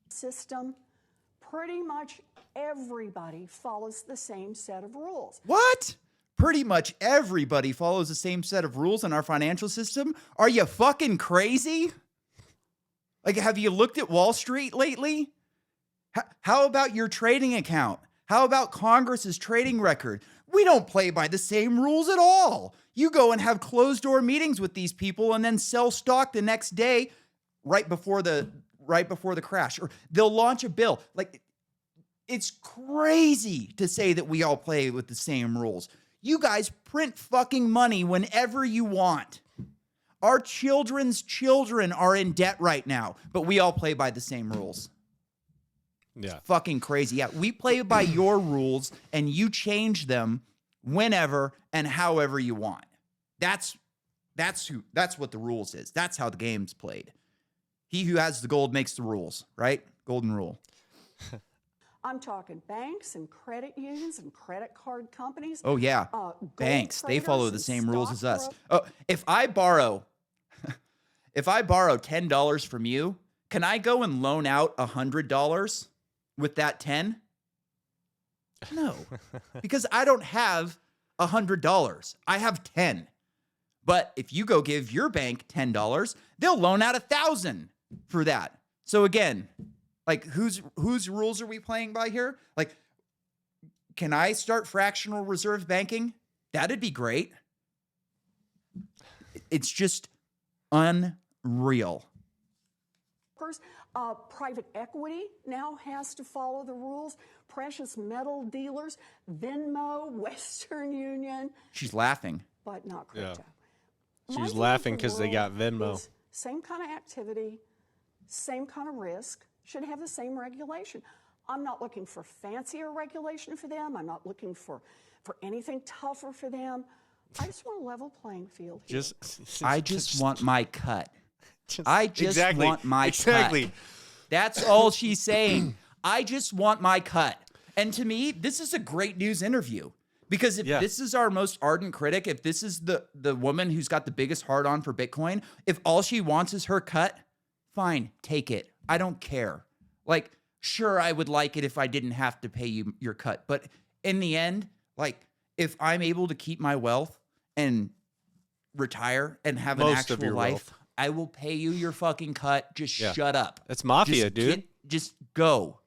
system, pretty much everybody follows the same set of rules. What? Pretty much everybody follows the same set of rules in our financial system? Are you fucking crazy? Like, have you looked at Wall Street lately? How about your trading account? How about Congress's trading record? We don't play by the same rules at all. You go and have closed door meetings with these people and then sell stock the next day right before the crash, or they'll launch a bill. Like, it's crazy to say that we all play with the same rules. You guys print fucking money whenever you want. Our children's children are in debt right now, but we all play by the same rules. Yeah. Fucking crazy. Yeah, we play by your rules and you change them whenever and however you want. That's what the rules is. That's how the game's played. He who has the gold makes the rules, right? Golden rule. I'm talking banks and credit unions and credit card companies. Oh yeah. gold Banks, they traders follow the and same rules as us. stockbrokers. Oh, if I borrow $10 from you, can I go and loan out $100 with that 10? No, because I don't have $100. I have 10. But if you go give your bank $10, they'll loan out 1,000 for that. So again, like whose rules are we playing by here? Like, can I start fractional reserve banking? That'd be great. It's just unreal. Private equity now has to follow the rules. Precious metal dealers, Venmo, Western Union, She's laughing. but not Yeah. crypto. She My was view of laughing the 'cause they got world Venmo. is Same kind of activity, same kind of risk, should have the same regulation. I'm not looking for fancier regulation for them. I'm not looking for anything tougher for them. I just want a level playing field here. I just want my cut. just- I just exactly, want my exactly. cut. That's all she's saying. I just want my cut. And to me, this is a great news interview. Because if Yeah. this is our most ardent critic, if this is the woman who's got the biggest heart on for Bitcoin, if all she wants is her cut, fine, take it. I don't care. Like, sure, I would like it if I didn't have to pay you your cut. But in the end, like, if I'm able to keep my wealth and retire and have an Most of actual your life, wealth. I will pay you your fucking cut. Just Yeah. shut up. That's mafia, Just dude. just go.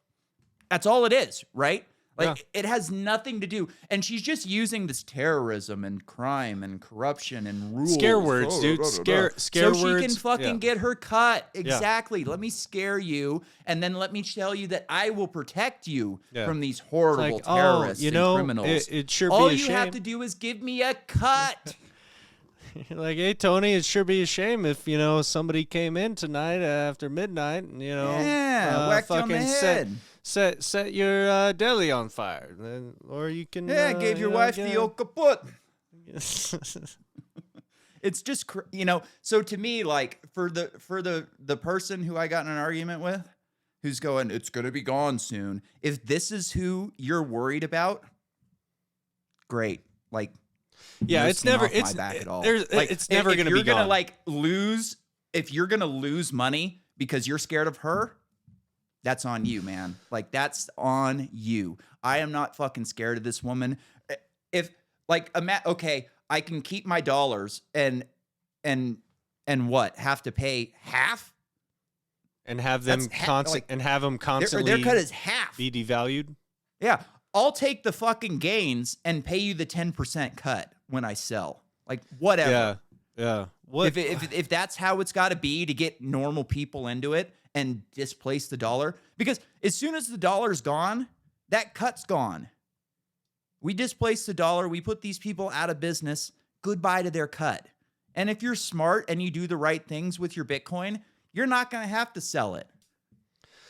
That's all it is, right? Like, Yeah. it has nothing to do. And she's just using this terrorism and crime and corruption and rules. Scare words, dude. Scare So words. she can fucking Yeah. get her cut. Exactly. Let me scare you, and then let me tell you that I will protect you Yeah. from these horrible Like, oh, terrorists you and know, criminals. it sure all be a you have shame. to do is give me a cut. Like, hey, Tony, it'd sure be a shame if, somebody came in tonight after midnight and, Yeah, whacked you on the fucking head. set your deli on fire. Then, or you can. Yeah, gave your wife the old kaput. the. It's just so to me, like, for the person who I got in an argument with, who's going, it's gonna be gone soon, if this is who you're worried about, great. Like, Yeah, no it's skin never. off my It's back at all. there's. Like, It's never if gonna you're be gone. like lose, if you're gonna lose money because you're scared of her, that's on you, man. Like, that's on you. I am not fucking scared of this woman. If like okay, I can keep my dollars and what? Have to pay half? and have them That's constant and have them constantly Their cut is half. be devalued. Yeah. I'll take the fucking gains and pay you the 10% cut when I sell. Like, whatever. Yeah, yeah. What? If that's how it's got to be to get normal people into it and displace the dollar, because as soon as the dollar's gone, that cut's gone. We displace the dollar, we put these people out of business. Goodbye to their cut. And if you're smart and you do the right things with your Bitcoin, you're not going to have to sell it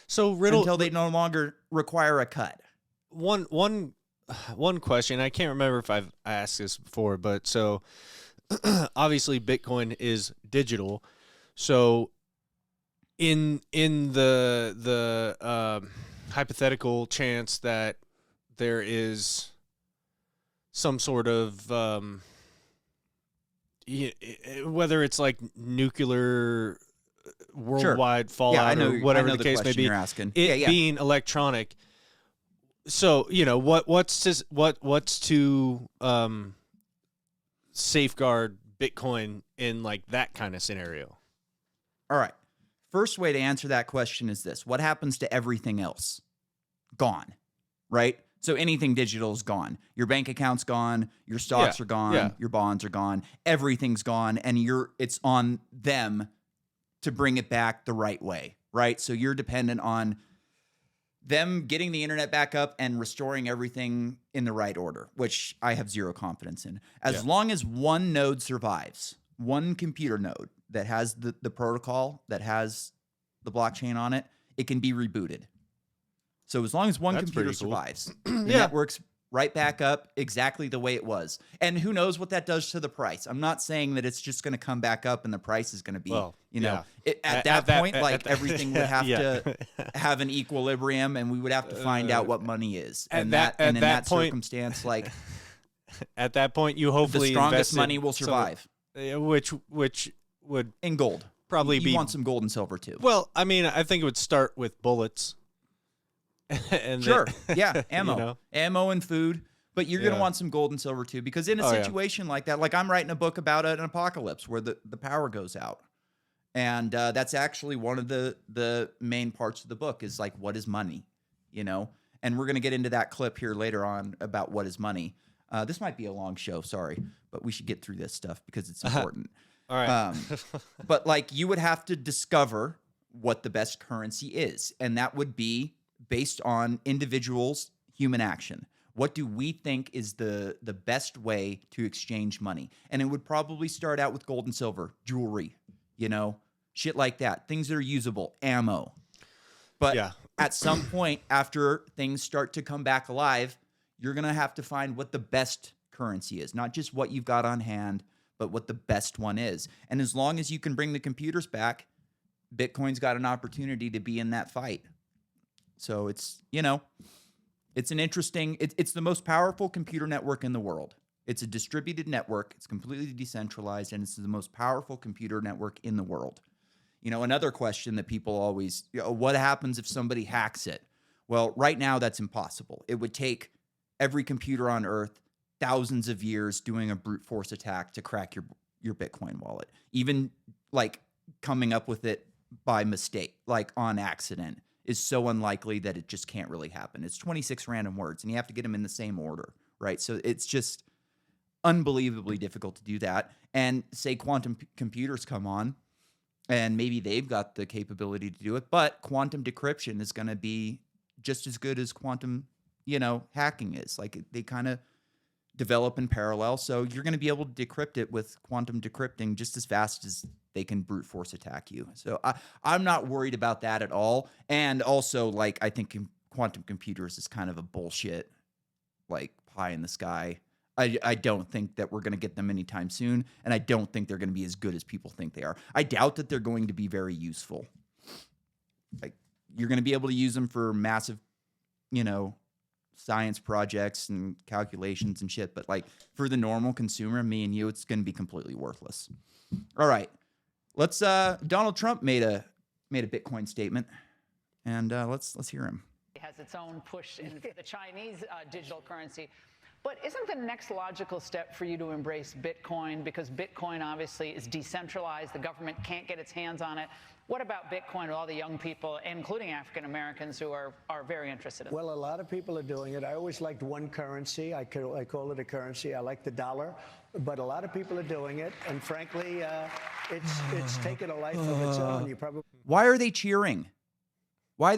So Riddle, until they no longer require a cut. one question. I can't remember if I've asked this before, but so obviously Bitcoin is digital. So in the hypothetical chance that there is some sort of whether it's like nuclear worldwide fallout or whatever the case may be, you're asking. it being electronic. So what's to safeguard Bitcoin in like that kind of scenario? All right. First way to answer that question is this. What happens to everything else? Gone, right? So anything digital is gone. Your bank account's gone. Your stocks Yeah, are gone. yeah. Your bonds are gone. Everything's gone. And it's on them to bring it back the right way, right? So you're dependent on them getting the internet back up and restoring everything in the right order, which I have zero confidence in. As long as one node survives, one computer node that has the protocol that has the blockchain on it, it can be rebooted. So as long as one That's computer pretty cool. survives, the Yeah. network's right back up exactly the way it was. And who knows what that does to the price. I'm not saying that it's just going to come back up and the price is going to be, Well, at that point, like at everything would have yeah. to have an equilibrium and we would have to find out what money is. at And that- and at in that that point- circumstance, like At that point, you the hopefully strongest invested money will some- survive which would in gold. probably You be want some gold and silver too. well. I mean, I think it would start with bullets. And Sure. then- Yeah. Ammo. Ammo and food. But you're going to Yeah. want some gold and silver too. Because in a Oh, yeah. situation like that, like I'm writing a book about an apocalypse where the power goes out. And that's actually one of the main parts of the book is like, what is money? And we're going to get into that clip here later on about what is money. This might be a long show, sorry, but we should get through this stuff because it's important. All right. But like you would have to discover what the best currency is. And that would be based on individuals' human action. What do we think is the best way to exchange money? And it would probably start out with gold and silver, jewelry, shit like that. Things that are usable, ammo. But Yeah. at some point after things start to come back alive, you're going to have to find what the best currency is. Not just what you've got on hand, but what the best one is. And as long as you can bring the computers back, Bitcoin's got an opportunity to be in that fight. So it's It's an interesting, it's the most powerful computer network in the world. It's a distributed network. It's completely decentralized, and it's the most powerful computer network in the world. You know, another question that people always, what happens if somebody hacks it? Well, right now that's impossible. It would take every computer on Earth thousands of years doing a brute force attack to crack your Bitcoin wallet. Even like coming up with it by mistake, like on accident, is so unlikely that it just can't really happen. It's 26 random words, and you have to get them in the same order, right? So it's just unbelievably difficult to do that. And say quantum computers come on, and maybe they've got the capability to do it, but quantum decryption is going to be just as good as quantum, hacking is. Like they kind of develop in parallel. So you're going to be able to decrypt it with quantum decrypting just as fast as they can brute force attack you. So I'm not worried about that at all. And also, like, I think quantum computers is kind of a bullshit, like pie in the sky. I don't think that we're going to get them anytime soon. And I don't think they're going to be as good as people think they are. I doubt that they're going to be very useful. Like, you're going to be able to use them for massive, science projects and calculations and shit. But like for the normal consumer, me and you, it's going to be completely worthless. All right. Let's, Donald Trump made a Bitcoin statement, and let's hear him. It has its own push into the Chinese digital currency. But isn't the next logical step for you to embrace Bitcoin? Because Bitcoin obviously is decentralized. The government can't get its hands on it. What about Bitcoin with all the young people, including African Americans, who are very interested in it? Well, a lot of people are doing it. I always liked one currency. I call it a currency. I like the dollar. But a lot of people are doing it. And frankly, it's taken a life of its own. Why are they cheering? Why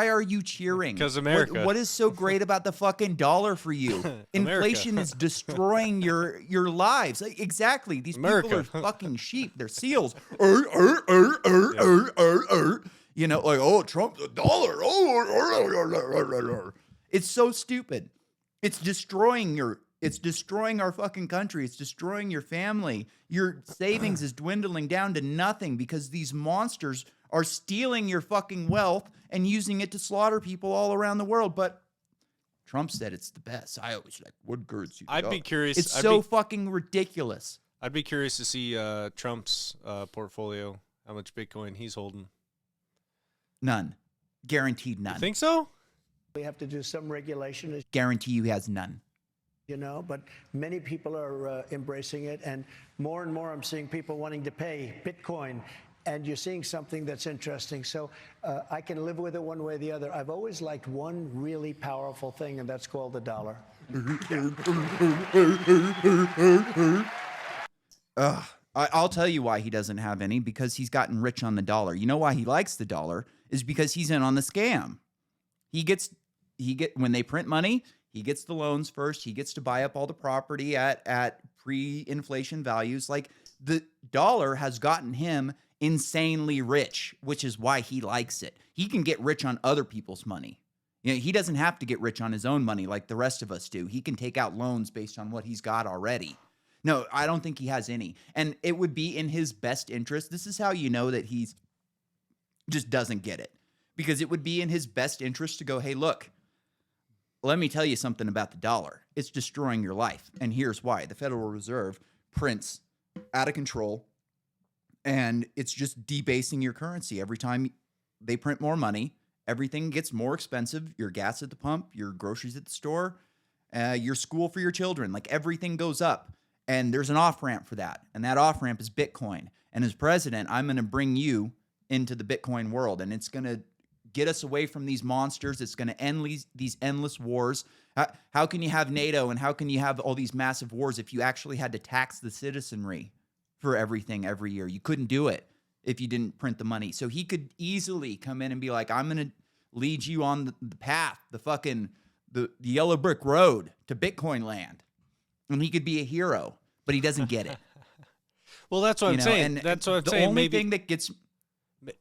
are you cheering? Because America. What is so great about the fucking dollar for you? Inflation is destroying your lives. Like, exactly. These people are fucking sheep. They're seals. Like, oh, Trump, the dollar. It's so stupid. It's destroying our fucking country. It's destroying your family. Your savings is dwindling down to nothing because these monsters are stealing your fucking wealth and using it to slaughter people all around the world. But Trump said it's the best. I always like what currency. I'd be curious. It's so fucking ridiculous. I'd be curious to see Trump's portfolio, how much Bitcoin he's holding. None. Guaranteed none. You think so? We have to do some regulation. Guarantee you he has none. But many people are embracing it. And more I'm seeing people wanting to pay Bitcoin. And you're seeing something that's interesting. So I can live with it one way or the other. I've always liked one really powerful thing, and that's called the dollar. I'll tell you why he doesn't have any, because he's gotten rich on the dollar. You know why he likes the dollar is because he's in on the scam. When they print money, he gets the loans first. He gets to buy up all the property at pre-inflation values. Like, the dollar has gotten him insanely rich, which is why he likes it. He can get rich on other people's money. He doesn't have to get rich on his own money like the rest of us do. He can take out loans based on what he's got already. No, I don't think he has any. And it would be in his best interest. This is how you know that he's just doesn't get it. Because it would be in his best interest to go, hey, look, let me tell you something about the dollar. It's destroying your life. And here's why. The Federal Reserve prints out of control, and it's just debasing your currency. Every time they print more money, everything gets more expensive. Your gas at the pump, your groceries at the store, your school for your children, like everything goes up. And there's an off-ramp for that. And that off-ramp is Bitcoin. And as president, I'm going to bring you into the Bitcoin world. And it's going to get us away from these monsters. It's going to end these endless wars. How can you have NATO and how can you have all these massive wars if you actually had to tax the citizenry for everything every year? You couldn't do it if you didn't print the money. So he could easily come in and be like, I'm going to lead you on the path, the yellow brick road to Bitcoin land. And he could be a hero, but he doesn't get it. Well, that's what I'm saying. And that's what I'm the saying. only Maybe thing that gets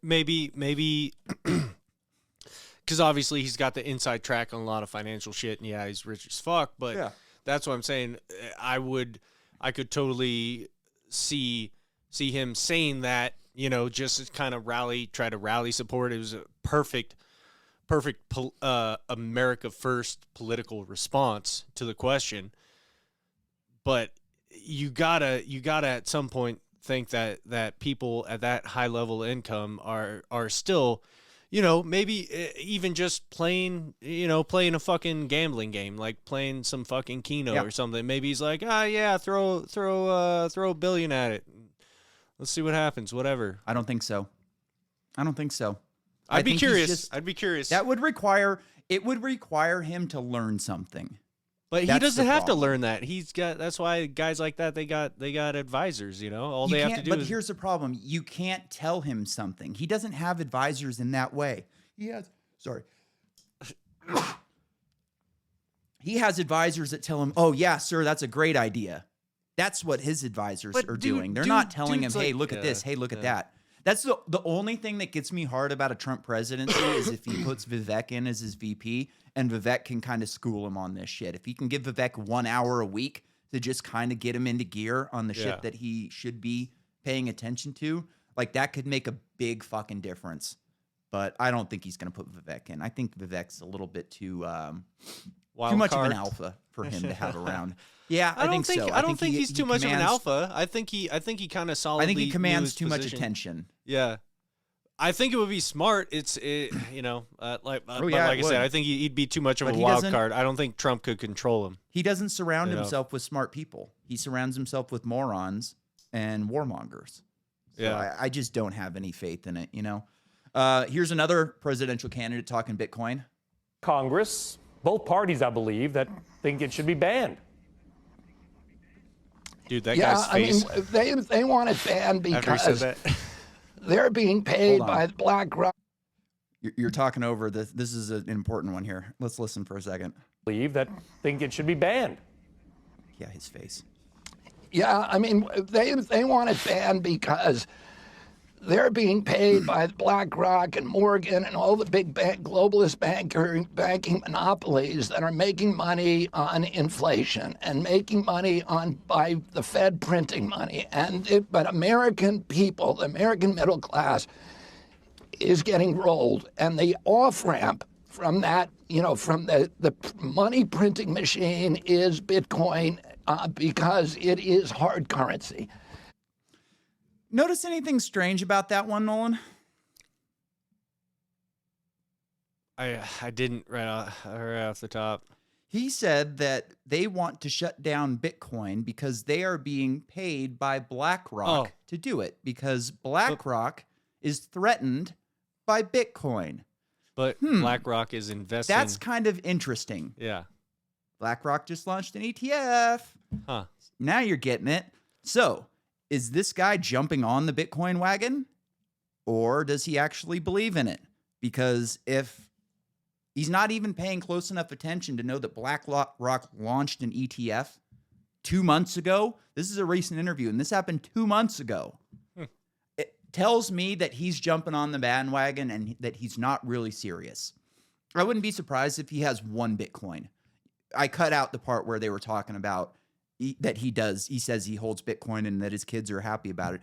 maybe because obviously he's got the inside track on a lot of financial shit, and yeah, he's rich as fuck. But that's what I'm saying. I could totally see him saying that, just to kind of try to rally support. It was a perfect perfect America first political response to the question, but you gotta at some point think that people at that high level income are still, maybe even just playing a fucking gambling game, like playing some fucking Keno or something. Maybe he's like, throw $1 billion at it. Let's see what happens. Whatever. I don't think so. I'd be think he's curious. I'd be curious. It would require him to learn something. But he That's doesn't the have to problem. learn that. That's why guys like that, they got advisors, All You they have to can't- do but is here's the problem. You can't tell him something. He doesn't have advisors in that way. He has advisors that tell him, "Oh yeah, sir, that's a great idea." That's what his advisors But are dude- doing. They're dude- not telling him, dude's "Hey, like- look at this. yeah, Hey, look at yeah. that." That's the only thing that gets me hard about a Trump presidency is if he puts Vivek in as his VP and Vivek can kind of school him on this shit. If he can give Vivek 1 hour a week to just kind of get him into gear on the Yeah. shit that he should be paying attention to, like that could make a big fucking difference. But I don't think he's going to put Vivek in. I think Vivek's a little bit too wild much card. of an alpha for him to have around. Yeah, I, I don't think so. I don't think he's too much of an commands- alpha. I think he kind of solidly. I think he knew commands his too much position. attention. Yeah, I think it would be smart. But like yeah, I it said, would. I think he'd be too much of But a he wild doesn't- card. I don't think Trump could control him. He doesn't surround You know. himself with smart people. He surrounds himself with morons and warmongers. So Yeah. I just don't have any faith in it, Here's another presidential candidate talking Bitcoin. Congress, both parties, I believe, that think it should be banned. Dude, that Yeah, guy's I mean, face. they want it banned After he said because that. they're being paid Hold on. by BlackRock. You're talking over this. This is an important one here. Let's listen for a second. Believe that think it should be banned. Yeah, his face. Yeah, I mean, they want it banned because they're being paid by BlackRock and Morgan and all the big globalist banking monopolies that are making money on inflation and making money by the Fed printing money. But American people, the American middle class, is getting rolled, and the off ramp from that, from the money printing machine is Bitcoin because it is hard currency. Notice anything strange about that one, Nolan? I didn't right off the top. He said that they want to shut down Bitcoin because they are being paid by BlackRock to do it because BlackRock is threatened by Bitcoin. But BlackRock is investing. That's kind of interesting. yeah. BlackRock just launched an ETF. Huh. Now you're getting it. So, is this guy jumping on the Bitcoin wagon? Or does he actually believe in it? Because if he's not even paying close enough attention to know that BlackRock launched an ETF 2 months ago, this is a recent interview, and this happened 2 months ago. It tells me that he's jumping on the bandwagon and that he's not really serious. I wouldn't be surprised if he has one Bitcoin. I cut out the part where they were talking about that he says he holds Bitcoin and that his kids are happy about it.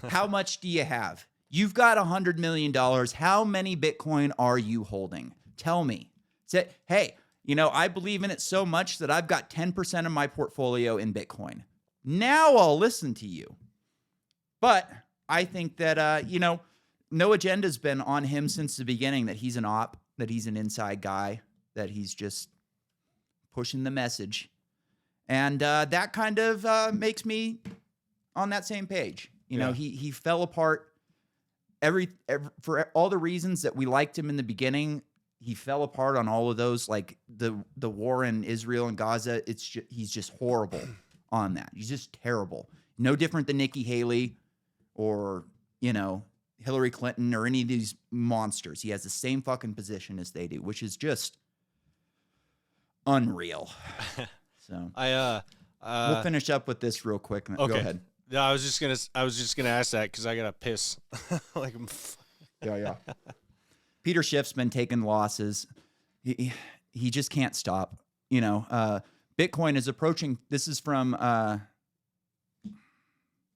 How much do you have? You've got $100 million. How many Bitcoin are you holding? Tell me. Say, hey, I believe in it so much that I've got 10% of my portfolio in Bitcoin. Now I'll listen to you. But I think that, no agenda's been on him since the beginning that he's an op, that he's an inside guy, that he's just pushing the message. And that kind of makes me on that same page. He fell apart for all the reasons that we liked him in the beginning. He fell apart on all of those, like the war in Israel and Gaza. He's just horrible on that. He's just terrible. No different than Nikki Haley or, Hillary Clinton or any of these monsters. He has the same fucking position as they do, which is just unreal. So we'll finish up with this real quick. Okay. Go ahead. No, I was just gonna ask that because I gotta piss. like, Yeah. Peter Schiff's been taking losses. He just can't stop. Bitcoin is approaching. This is from.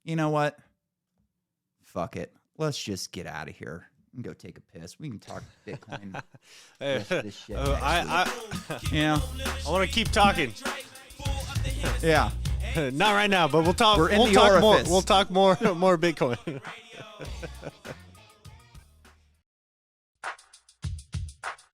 You know what? Fuck it. Let's just get out of here. can go take a piss. We can talk Bitcoin. Hey, this shit I Yeah. I want to keep talking. Yeah. Not right now, but we'll talk. We're in We'll the talk more. orifice. We'll talk more Bitcoin.